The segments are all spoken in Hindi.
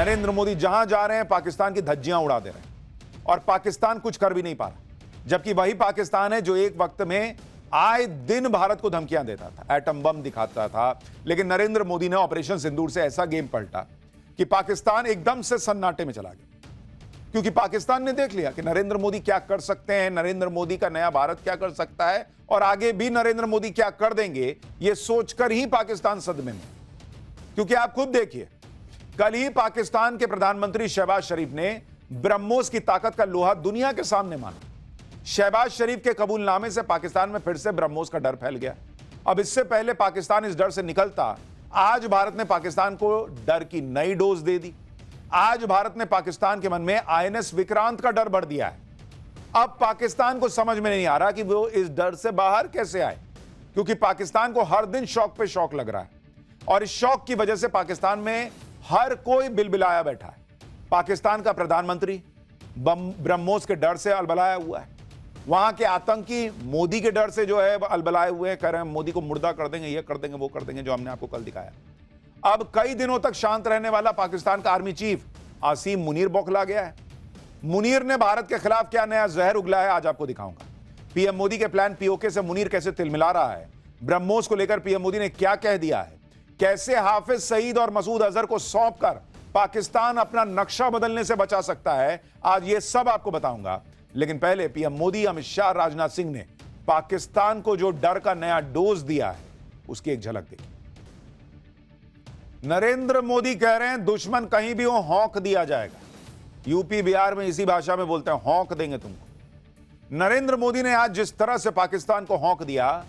नरेंद्र मोदी जहां जा रहे हैं पाकिस्तान की धज्जियां उड़ा दे रहे हैं और पाकिस्तान कुछ कर भी नहीं पा रहा, जबकि वही पाकिस्तान है जो एक वक्त में आए दिन भारत को धमकियां देता था, एटम बम दिखाता था। लेकिन नरेंद्र मोदी ने ऑपरेशन सिंदूर से ऐसा गेम पलटा कि पाकिस्तान एकदम से सन्नाटे में चला गया, क्योंकि पाकिस्तान ने देख लिया कि नरेंद्र मोदी क्या कर सकते हैं, नरेंद्र मोदी का नया भारत क्या कर सकता है और आगे भी नरेंद्र मोदी क्या कर देंगे, यह सोचकर ही पाकिस्तान सदमे में। क्योंकि आप खुद देखिए, कल ही पाकिस्तान के प्रधानमंत्री शहबाज शरीफ ने ब्रह्मोस की ताकत का लोहा दुनिया के सामने माना। शहबाज शरीफ के कबूलनामे से पाकिस्तान में फिर से ब्रह्मोस का डर फैल गया। अब इससे पहले पाकिस्तान इस डर से निकलता, आज भारत ने पाकिस्तान को डर की नई डोज दे दी। आज भारत ने पाकिस्तान के मन में आईएनएस विक्रांत का डर भर दिया है। अब पाकिस्तान को समझ में नहीं आ रहा कि वो इस डर से बाहर कैसे आए, क्योंकि पाकिस्तान को हर दिन शौक पे शौक लग रहा है और इस शौक की वजह से पाकिस्तान में हर कोई बिलबिलाया बैठा है। पाकिस्तान का प्रधानमंत्री ब्रह्मोस के डर से अलबलाया हुआ है, वहां के आतंकी मोदी के डर से जो है अलबलाए हुए हैं, कह रहे हैं मोदी को मुर्दा कर देंगे, ये कर देंगे, वो कर देंगे, जो हमने आपको कल दिखाया। अब कई दिनों तक शांत रहने वाला पाकिस्तान का आर्मी चीफ आसिम मुनीर बौखला गया है। मुनीर ने भारत के खिलाफ क्या नया जहर उगला है, आज आपको दिखाऊंगा। पीएम मोदी के प्लान पीओके से मुनीर कैसे तिलमिला रहा है, ब्रह्मोस को लेकर पीएम मोदी ने क्या कह दिया है, कैसे हाफिज सईद और मसूद अजहर को सौंपकर पाकिस्तान अपना नक्शा बदलने से बचा सकता है, आज ये सब आपको बताऊंगा। लेकिन पहले पीएम मोदी, अमित शाह, राजनाथ सिंह ने पाकिस्तान को जो डर का नया डोज दिया है, उसकी एक झलक देखिए। नरेंद्र मोदी कह रहे हैं दुश्मन कहीं भी हो हौंक दिया जाएगा। यूपी बिहार में इसी भाषा में बोलते हैं, हौंक देंगे तुमको। नरेंद्र मोदी ने आज जिस तरह से पाकिस्तान को हौंक दिया,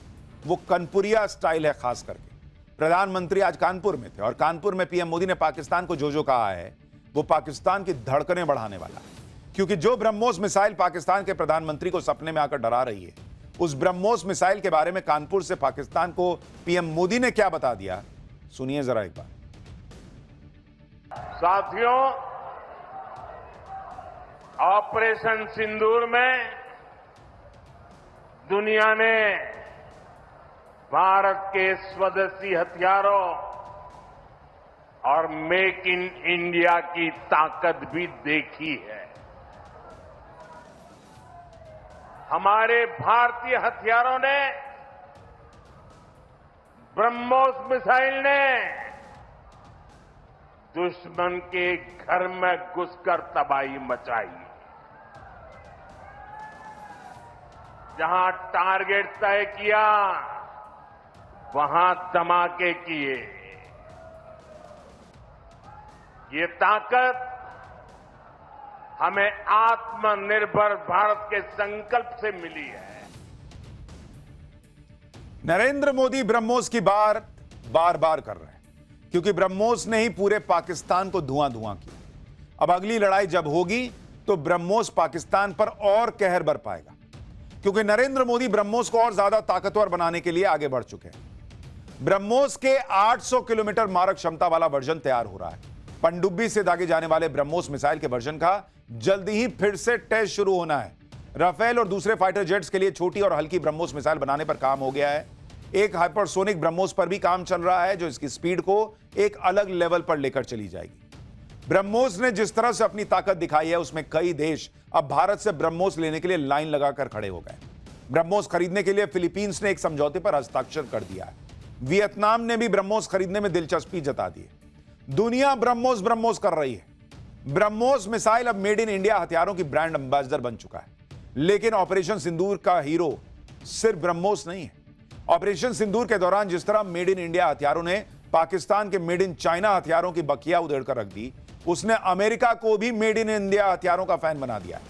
वो कनपुरिया स्टाइल है। खास करके प्रधानमंत्री आज कानपुर में थे और कानपुर में पीएम मोदी ने पाकिस्तान को जो कहा है, वो पाकिस्तान की धड़कनें बढ़ाने वाला है। क्योंकि जो ब्रह्मोस मिसाइल पाकिस्तान के प्रधानमंत्री को सपने में आकर डरा रही है, उस ब्रह्मोस मिसाइल के बारे में कानपुर से पाकिस्तान को पीएम मोदी ने क्या बता दिया, सुनिए जरा एक बार। साथियों, ऑपरेशन सिंदूर में दुनिया ने भारत के स्वदेशी हथियारों और मेक इन इंडिया की ताकत भी देखी है। हमारे भारतीय हथियारों ने, ब्रह्मोस मिसाइल ने दुश्मन के घर में घुसकर तबाही मचाई। जहां टारगेट तय किया, वहां धमाके किए। ये ताकत हमें आत्मनिर्भर भारत के संकल्प से मिली है। नरेंद्र मोदी ब्रह्मोस की बात बार बार कर रहे हैं, क्योंकि ब्रह्मोस ने ही पूरे पाकिस्तान को धुआं धुआं किया। अब अगली लड़ाई जब होगी तो ब्रह्मोस पाकिस्तान पर और कहर बर पाएगा, क्योंकि नरेंद्र मोदी ब्रह्मोस को और ज्यादा ताकतवर बनाने के लिए आगे बढ़ चुके हैं। ब्रह्मोस के 800 किलोमीटर मारक क्षमता वाला वर्जन तैयार हो रहा है। पनडुब्बी से दागे जाने वाले ब्रह्मोस मिसाइल के वर्जन का जल्दी ही फिर से टेस्ट शुरू होना है। राफेल और दूसरे फाइटर जेट्स के लिए छोटी और हल्की ब्रह्मोस मिसाइल बनाने पर काम हो गया है। एक हाइपरसोनिक ब्रह्मोस पर भी काम चल रहा है, जो इसकी स्पीड को एक अलग लेवल पर लेकर चली जाएगी। ब्रह्मोस ने जिस तरह से अपनी ताकत दिखाई है, उसमें कई देश अब भारत से ब्रह्मोस लेने के लिए लाइन लगाकर खड़े हो गए। ब्रह्मोस खरीदने के लिए फिलीपींस ने एक समझौते पर हस्ताक्षर कर दिया है। वियतनाम ने भी ब्रह्मोस खरीदने में दिलचस्पी जता दी है। दुनिया ब्रह्मोस कर रही है। ब्रह्मोस मिसाइल अब मेड इन इंडिया हथियारों की ब्रांड एम्बेसडर बन चुका है। लेकिन ऑपरेशन सिंदूर का हीरो सिर्फ ब्रह्मोस नहीं है। ऑपरेशन सिंदूर के दौरान जिस तरह मेड इन इंडिया हथियारों ने पाकिस्तान के मेड इन चाइना हथियारों की बखिया उधेड़कर रख दी, उसने अमेरिका को भी मेड इन इंडिया हथियारों का फैन बना दिया।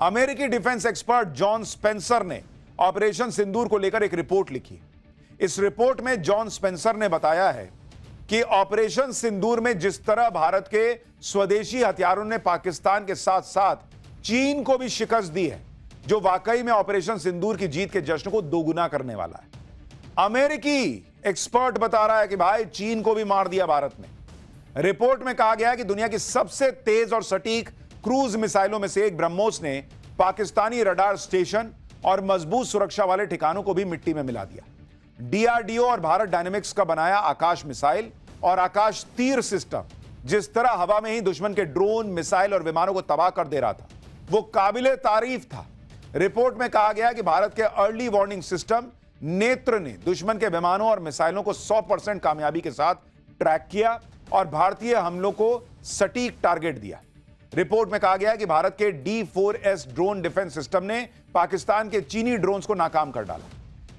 अमेरिकी डिफेंस एक्सपर्ट जॉन स्पेंसर ने ऑपरेशन सिंदूर को लेकर एक रिपोर्ट लिखी। इस रिपोर्ट में जॉन स्पेंसर ने बताया है कि ऑपरेशन सिंदूर में जिस तरह भारत के स्वदेशी हथियारों ने पाकिस्तान के साथ साथ चीन को भी शिकस्त दी है, जो वाकई में ऑपरेशन सिंदूर की जीत के जश्न को दोगुना करने वाला है। अमेरिकी एक्सपर्ट बता रहा है कि भाई चीन को भी मार दिया भारत ने। रिपोर्ट में कहा गया है कि दुनिया की सबसे तेज और सटीक क्रूज मिसाइलों में से एक ब्रह्मोस ने पाकिस्तानी रडार स्टेशन और मजबूत सुरक्षा वाले ठिकानों को भी मिट्टी में मिला दिया। डीआरडीओ और भारत डायनेमिक्स का बनाया आकाश मिसाइल और आकाश तीर सिस्टम जिस तरह हवा में ही दुश्मन के ड्रोन, मिसाइल और विमानों को तबाह कर दे रहा था, वो काबिले तारीफ था। रिपोर्ट में कहा गया कि भारत के अर्ली वार्निंग सिस्टम नेत्र ने दुश्मन के विमानों और मिसाइलों को 100% कामयाबी के साथ ट्रैक किया और भारतीय हमलों को सटीक टारगेट दिया। रिपोर्ट में कहा गया कि भारत के D4S ड्रोन डिफेंस सिस्टम ने पाकिस्तान के चीनी ड्रोन्स को नाकाम कर डाला।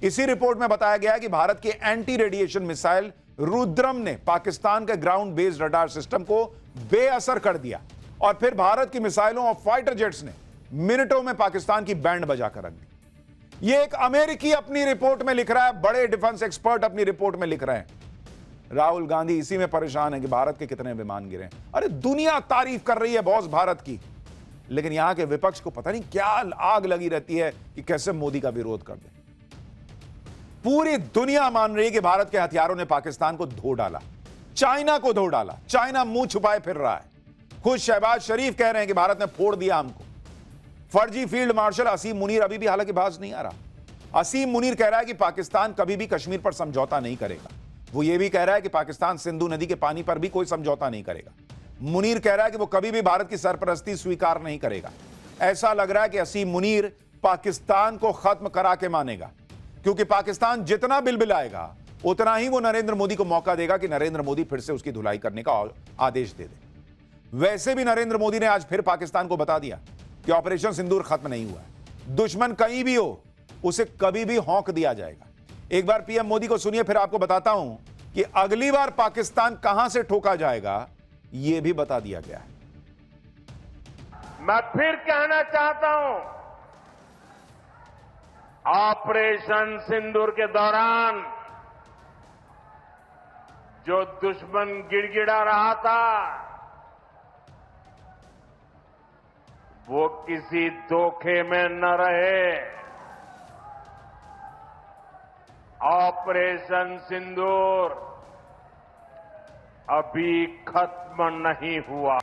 इसी रिपोर्ट में बताया गया कि भारत के एंटी रेडिएशन मिसाइल रुद्रम ने पाकिस्तान के ग्राउंड बेस्ड रडार सिस्टम को बेअसर कर दिया और फिर भारत की मिसाइलों और फाइटर जेट्स ने मिनटों में पाकिस्तान की बैंड बजाकर रख दी। यह एक अमेरिकी अपनी रिपोर्ट में लिख रहा है, बड़े डिफेंस एक्सपर्ट अपनी रिपोर्ट में लिख रहे हैं। राहुल गांधी इसी में परेशान है कि भारत के कितने विमान गिरे। अरे दुनिया तारीफ कर रही है बॉस भारत की, लेकिन यहां के विपक्ष को पता नहीं क्या आग लगी रहती है कि कैसे मोदी का विरोध कर दे। पूरी दुनिया मान रही है कि भारत के हथियारों ने पाकिस्तान को धो डाला, चाइना को धो डाला। चाइना मुंह छुपाए फिर रहा है। खुद शहबाज शरीफ कह रहे हैं कि भारत ने फोड़ दिया हमको। फर्जी फील्ड मार्शल असीम मुनीर अभी भी हालांकि बाज नहीं आ रहा। असीम मुनीर कह रहा है कि पाकिस्तान कभी भी कश्मीर पर समझौता नहीं करेगा। वो ये भी कह रहा है कि पाकिस्तान सिंधु नदी के पानी पर भी कोई समझौता नहीं करेगा। मुनीर कह रहा है कि वो कभी भी भारत की सरपरस्ती स्वीकार नहीं करेगा। ऐसा लग रहा है कि असीम मुनीर पाकिस्तान को खत्म करा के मानेगा, क्योंकि पाकिस्तान जितना बिलबिलाएगा उतना ही वो नरेंद्र मोदी को मौका देगा कि नरेंद्र मोदी फिर से उसकी धुलाई करने का आदेश दे दे। वैसे भी नरेंद्र मोदी ने आज फिर पाकिस्तान को बता दिया कि ऑपरेशन सिंदूर खत्म नहीं हुआ है। दुश्मन कहीं भी हो उसे कभी भी हौंक दिया जाएगा। एक बार पीएम मोदी को सुनिए, फिर आपको बताता हूं कि अगली बार पाकिस्तान कहां से ठोका जाएगा, यह भी बता दिया गया है। मैं फिर कहना चाहता हूं, ऑपरेशन सिंदूर के दौरान जो दुश्मन गिड़गिड़ा रहा था वो किसी धोखे में न रहे। ऑपरेशन सिंदूर अभी खत्म नहीं हुआ।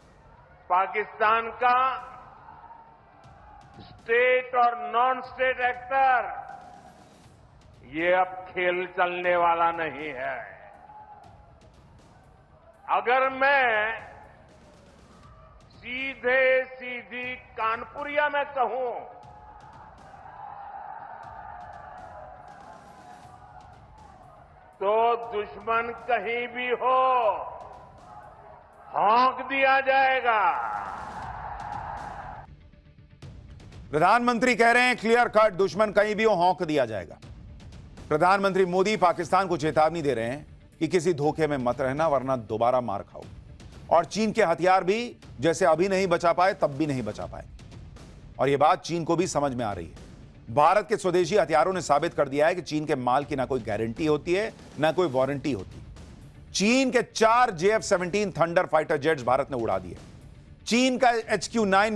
पाकिस्तान का स्टेट और नॉन स्टेट एक्टर ये अब खेल चलने वाला नहीं है। अगर मैं सीधे सीधी कानपुरिया में कहूं तो दुश्मन कहीं भी हो हौंक दिया जाएगा। प्रधानमंत्री कह रहे हैं क्लियर कट, दुश्मन कहीं भी हो हौंक दिया जाएगा। प्रधानमंत्री मोदी पाकिस्तान को चेतावनी दे रहे हैं कि किसी धोखे में मत रहना, वरना दोबारा मार खाओ। और चीन के हथियार भी जैसे अभी नहीं बचा पाए तब भी नहीं बचा पाए। और यह बात चीन को भी समझ में आ रही है। भारत के स्वदेशी हथियारों ने साबित कर दिया है कि चीन के माल की ना कोई गारंटी होती है ना कोई वारंटी होती। चीन के 4 JF-17 thunder fighter jets Bharat ने उड़ा दिए। चीन का HQ-9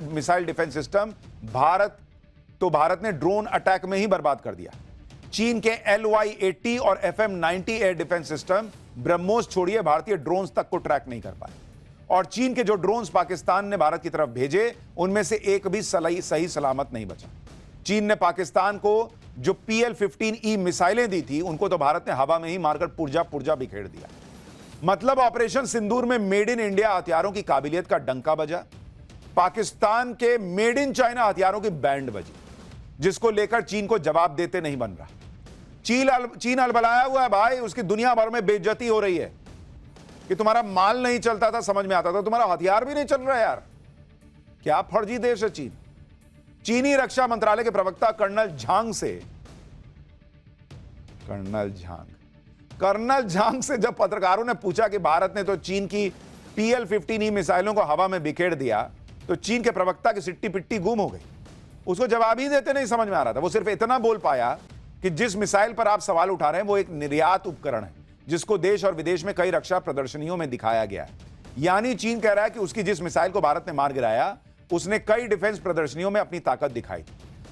missile defence system Bharat ने ड्रोन अटैक में ही बर्बाद कर दिया। चीन के LY-80 और FM-90 air defence system BrahMos छोड़िए भारतीय ड्रोन्स तक को ट्रैक नहीं कर पाए। और चीन के जो ड्रोन्स पाकिस्तान ने भारत की तरफ भेजे उनमें से एक भी सही सलामत नहीं बचा। चीन ने पाकिस्तान को जो PL-15E मिसाइलें दी थी उनको तो भारत ने हवा में ही मारकर पुर्जा बिखेर दिया। मतलब ऑपरेशन सिंदूर में मेड इन इंडिया हथियारों की काबिलियत का डंका बजा, पाकिस्तान के मेड इन चाइना हथियारों की बैंड बजी, जिसको लेकर चीन को जवाब देते नहीं बन रहा। चीन अलबलाया हुआ है भाई, उसकी दुनिया भर में बेइज्जती हो रही है कि तुम्हारा माल नहीं चलता था, समझ में आता था, तुम्हारा हथियार भी नहीं चल रहा यार। क्या फर्जी देश है चीन। चीनी रक्षा मंत्रालय के प्रवक्ता कर्नल झांग से जब पत्रकारों ने पूछा कि भारत ने तो चीन की PL-15E मिसाइलों को हवा में बिखेर दिया, तो चीन के प्रवक्ता की सिट्टी पिट्टी गुम हो गई। उसको जवाब ही देते नहीं समझ में आ रहा था। वो सिर्फ इतना बोल पाया कि जिस मिसाइल पर आप सवाल उठा रहे हैं वो एक निर्यात उपकरण है, जिसको देश और विदेश में कई रक्षा प्रदर्शनियों में दिखाया गया है। यानी चीन कह रहा है कि उसकी जिस मिसाइल को भारत ने मार गिराया उसने कई डिफेंस प्रदर्शनियों में अपनी ताकत दिखाई,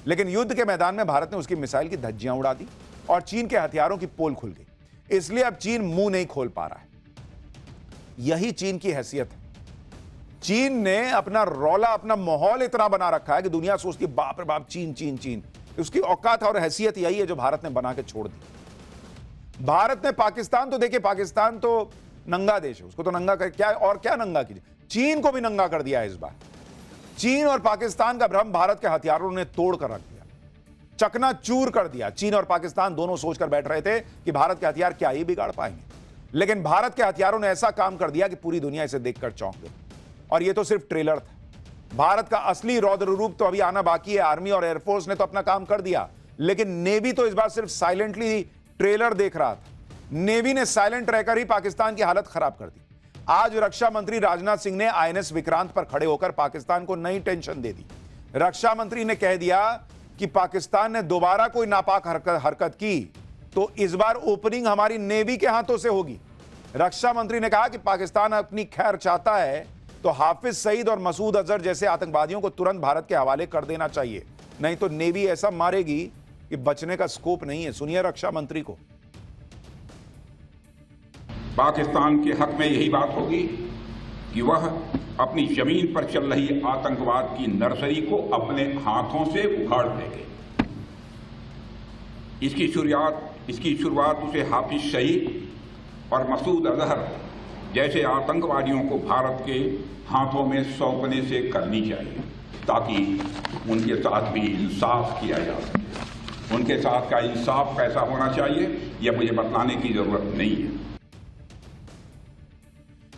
लेकिन युद्ध के मैदान में भारत ने उसकी मिसाइल की धज्जियां उड़ा दी और चीन के हथियारों की पोल खुल गई। इसलिए अब चीन मुंह नहीं खोल पा रहा है। यही चीन की हैसियत है। चीन ने अपना रौला, अपना माहौल इतना बना रखा है कि दुनिया सोचती है बाप रे बाप चीन चीन चीन। उसकी औकात और हैसियत यही है जो भारत ने बना के छोड़ दी। भारत ने पाकिस्तान तो देखिए, पाकिस्तान तो नंगा देश है, उसको तो नंगा कर क्या और क्या नंगा कीजिए। चीन को भी नंगा कर दिया इस बार। चीन और पाकिस्तान का भ्रम भारत के हथियारों ने तोड़ कर रख दिया, चकनाचूर कर दिया। चीन और पाकिस्तान दोनों सोचकर बैठ रहे थे कि भारत के हथियार क्या ही बिगाड़ पाएंगे, लेकिन भारत के हथियारों ने ऐसा काम कर दिया कि पूरी दुनिया इसे देखकर चौंक गई। और यह तो सिर्फ ट्रेलर था, भारत का असली रौद्र रूप तो अभी आना बाकी है। आर्मी और एयरफोर्स ने तो अपना काम कर दिया, लेकिन नेवी तो इस बार सिर्फ साइलेंटली ट्रेलर देख रहा था। नेवी ने साइलेंट रहकर ही पाकिस्तान की हालत खराब कर दी। आज रक्षा मंत्री राजनाथ सिंह ने आईएनएस विक्रांत पर खड़े होकर पाकिस्तान को नई टेंशन दे दी। रक्षा मंत्री ने कह दिया कि पाकिस्तान ने दोबारा कोई नापाक हरकत की तो इस बार ओपनिंग हमारी नेवी के हाथों से होगी। रक्षा मंत्री ने कहा कि पाकिस्तान अपनी खैर चाहता है तो हाफिज सईद और मसूद अजहर जैसे आतंकवादियों को तुरंत भारत के हवाले कर देना चाहिए, नहीं तो नेवी ऐसा मारेगी कि बचने का स्कोप नहीं है। सुनिए रक्षा मंत्री को। पाकिस्तान के हक में यही बात होगी कि वह अपनी जमीन पर चल रही आतंकवाद की नर्सरी को अपने हाथों से उखाड़ देंगे। इसकी शुरुआत उसे हाफिज सईद और मसूद अजहर जैसे आतंकवादियों को भारत के हाथों में सौंपने से करनी चाहिए, ताकि उनके साथ भी इंसाफ किया जा सके। उनके साथ का इंसाफ कैसा होना चाहिए यह मुझे बतलाने की जरूरत नहीं है।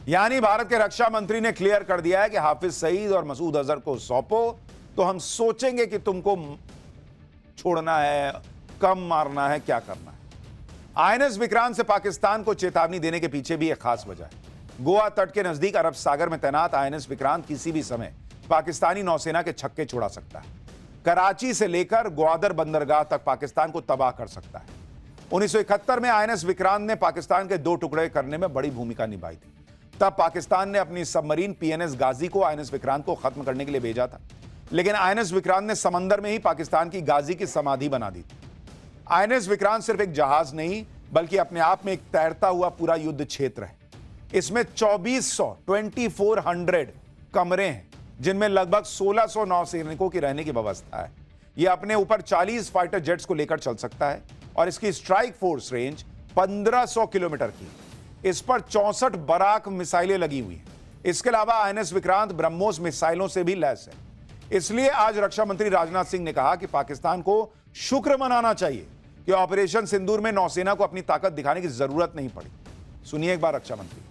यानी भारत के रक्षा मंत्री ने क्लियर कर दिया है कि हाफिज सईद और मसूद अजहर को सौंपो तो हम सोचेंगे कि तुमको छोड़ना है, कम मारना है, क्या करना है। आईएनएस विक्रांत से पाकिस्तान को चेतावनी देने के पीछे भी एक खास वजह है। गोवा तट के नजदीक अरब सागर में तैनात आईएनएस विक्रांत किसी भी समय पाकिस्तानी नौसेना के छक्के छुड़ा सकता है। कराची से लेकर ग्वादर बंदरगाह तक पाकिस्तान को तबाह कर सकता है। 1971 में आईएनएस विक्रांत ने पाकिस्तान के 2 टुकड़े करने में बड़ी भूमिका निभाई थी। तब पाकिस्तान ने अपनी सबमरीन पीएनएस गाजी को आईएनएस विक्रांत को खत्म करने के लिए भेजा था, लेकिन आईएनएस विक्रांत ने समंदर में ही पाकिस्तान की गाजी की समाधि बना दी थी। आईएनएस विक्रांत सिर्फ एक जहाज नहीं बल्कि अपने आप में एक तैरता हुआ पूरा युद्ध क्षेत्र है। इसमें 2400 कमरे हैं, जिनमें लगभग 1600 नौसैनिकों की रहने की व्यवस्था है। यह अपने ऊपर 40 फाइटर जेट्स को लेकर चल सकता है और इसकी स्ट्राइक फोर्स रेंज 1500 किलोमीटर की। इस पर 64 बराक मिसाइलें लगी हुई हैं। इसके अलावा आईएनएस विक्रांत ब्रह्मोस मिसाइलों से भी लैस है। इसलिए आज रक्षा मंत्री राजनाथ सिंह ने कहा कि पाकिस्तान को शुक्र मनाना चाहिए कि ऑपरेशन सिंदूर में नौसेना को अपनी ताकत दिखाने की जरूरत नहीं पड़ी। सुनिए एक बार रक्षा मंत्री।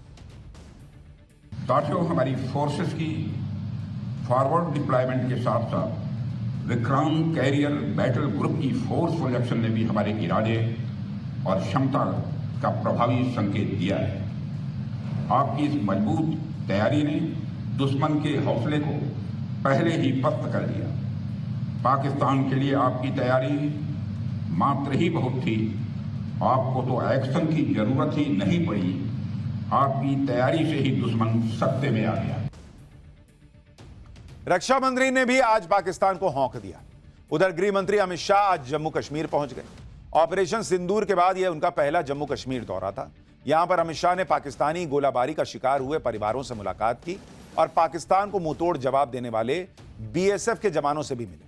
साथियों, हमारी फोर्सेस की फॉरवर्ड डिप्लॉयमेंट के साथ साथ विक्रांत कैरियर बैटल ग्रुप की फोर्स प्रोजेक्शन ने भी हमारे इरादे और क्षमता का प्रभावी संकेत दिया है। आपकी इस मजबूत तैयारी ने दुश्मन के हौसले को पहले ही पस्त कर दिया। पाकिस्तान के लिए आपकी तैयारी मात्र ही बहुत थी, आपको तो एक्शन की जरूरत ही नहीं पड़ी। आपकी तैयारी से ही दुश्मन सत्ते में आ गया। रक्षा मंत्री ने भी आज पाकिस्तान को हौंक दिया। उधर गृह मंत्री अमित शाह आज जम्मू कश्मीर पहुंच गए। ऑपरेशन सिंदूर के बाद यह उनका पहला जम्मू कश्मीर दौरा था। यहां पर अमित शाह ने पाकिस्तानी गोलाबारी का शिकार हुए परिवारों से मुलाकात की और पाकिस्तान को मुंहतोड़ जवाब देने वाले बीएसएफ के जवानों से भी मिले।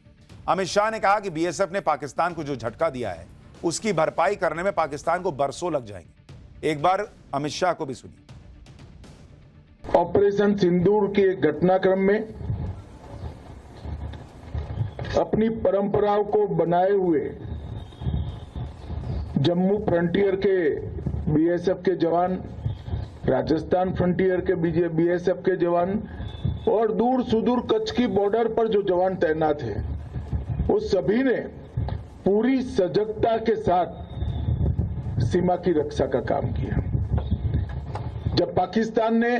अमित शाह ने कहा कि बीएसएफ ने पाकिस्तान को जो झटका दिया है उसकी भरपाई करने में पाकिस्तान को बरसों लग जाएंगे। एक बार अमित शाह को भी सुनिए। ऑपरेशन सिंदूर के घटनाक्रम में अपनी परंपराओं को बनाए हुए जम्मू फ्रंटियर के बीएसएफ के जवान, राजस्थान फ्रंटियर के बीएसएफ के जवान और दूर सुदूर कच्छ की बॉर्डर पर जो जवान तैनात हैं, वो सभी ने पूरी सजगता के साथ सीमा की रक्षा का काम किया। जब पाकिस्तान ने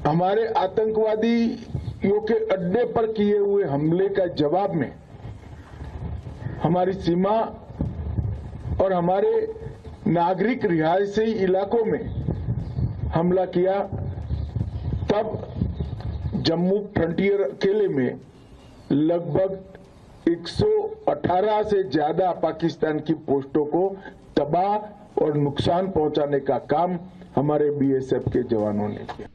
हमारे आतंकवादियों के अड्डे पर किए हुए हमले का जवाब में हमारी सीमा और हमारे नागरिक रिहायशी इलाकों में हमला किया, तब जम्मू फ्रंटियर अकेले में लगभग 118 से ज्यादा पाकिस्तान की पोस्टों को तबाह और नुकसान पहुंचाने का काम हमारे बीएसएफ के जवानों ने किया।